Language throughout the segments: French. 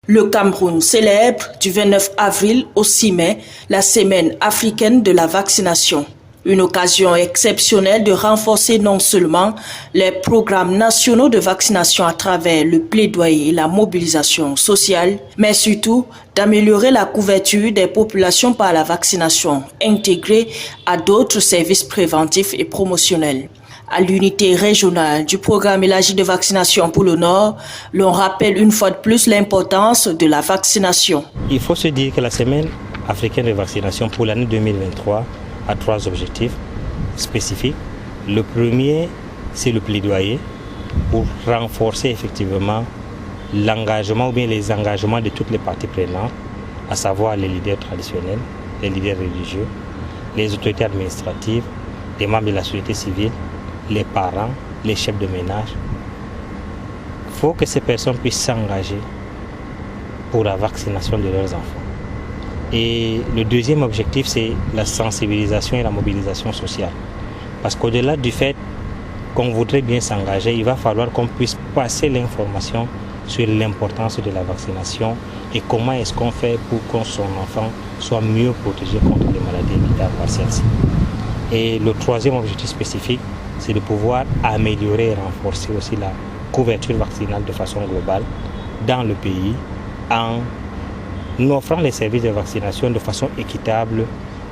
Le Cameroun célèbre du 29 avril au 6 mai la semaine africaine de la vaccination. Une occasion exceptionnelle de renforcer non seulement les programmes nationaux de vaccination à travers le plaidoyer et la mobilisation sociale, mais surtout d'améliorer la couverture des populations par la vaccination intégrée à d'autres services préventifs et promotionnels. À l'unité régionale du programme élargi de vaccination pour le Nord, l'on rappelle une fois de plus l'importance de la vaccination. Il faut se dire que la semaine africaine de vaccination pour l'année 2023 a 3 objectifs spécifiques. Le premier, c'est le plaidoyer pour renforcer effectivement l'engagement ou bien les engagements de toutes les parties prenantes, à savoir les leaders traditionnels, les leaders religieux, les autorités administratives, les membres de la société civile, les parents, les chefs de ménage. Il faut que ces personnes puissent s'engager pour la vaccination de leurs enfants. Et le deuxième objectif, c'est la sensibilisation et la mobilisation sociale. Parce qu'au-delà du fait qu'on voudrait bien s'engager, il va falloir qu'on puisse passer l'information sur l'importance de la vaccination et comment est-ce qu'on fait pour que son enfant soit mieux protégé contre les maladies évitables par celle-ci. Et le troisième objectif spécifique, c'est de pouvoir améliorer et renforcer aussi la couverture vaccinale de façon globale dans le pays en offrant les services de vaccination de façon équitable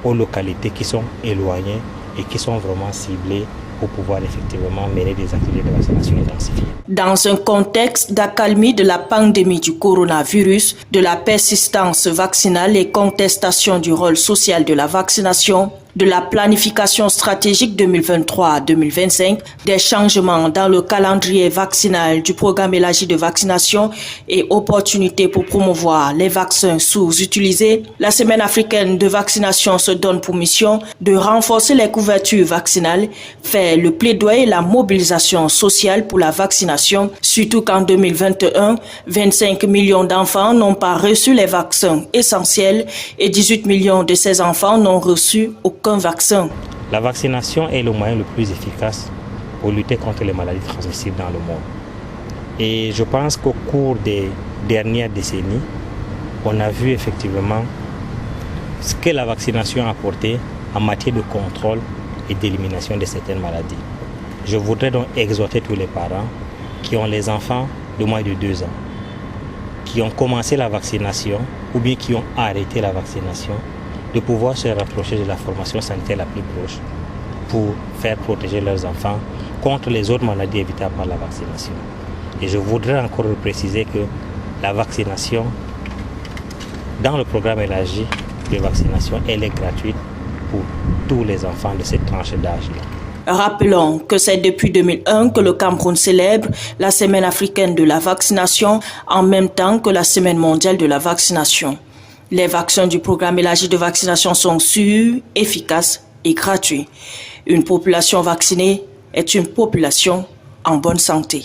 aux localités qui sont éloignées et qui sont vraiment ciblées pour pouvoir effectivement mener des activités de vaccination intensifiées. Dans un contexte d'accalmie de la pandémie du coronavirus, de la persistance vaccinale et contestation du rôle social de la vaccination, de la planification stratégique 2023-2025, des changements dans le calendrier vaccinal du programme élargi de vaccination et opportunités pour promouvoir les vaccins sous-utilisés, la semaine africaine de vaccination se donne pour mission de renforcer les couvertures vaccinales, faire le plaidoyer et la mobilisation sociale pour la vaccination, surtout qu'en 2021, 25 millions d'enfants n'ont pas reçu les vaccins essentiels et 18 millions de ces enfants n'ont reçu aucun vaccin. La vaccination est le moyen le plus efficace pour lutter contre les maladies transmissibles dans le monde. Et je pense qu'au cours des dernières décennies, on a vu effectivement ce que la vaccination a apporté en matière de contrôle et d'élimination de certaines maladies. Je voudrais donc exhorter tous les parents qui ont les enfants de moins de 2 ans, qui ont commencé la vaccination ou bien qui ont arrêté la vaccination, de pouvoir se rapprocher de la formation sanitaire la plus proche pour faire protéger leurs enfants contre les autres maladies évitables par la vaccination. Et je voudrais encore préciser que la vaccination, dans le programme élargi de vaccination, elle est gratuite pour tous les enfants de cette tranche d'âge-là. Rappelons que c'est depuis 2001 que le Cameroun célèbre la semaine africaine de la vaccination en même temps que la semaine mondiale de la vaccination. Les vaccins du programme élargi de vaccination sont sûrs, efficaces et gratuits. Une population vaccinée est une population en bonne santé.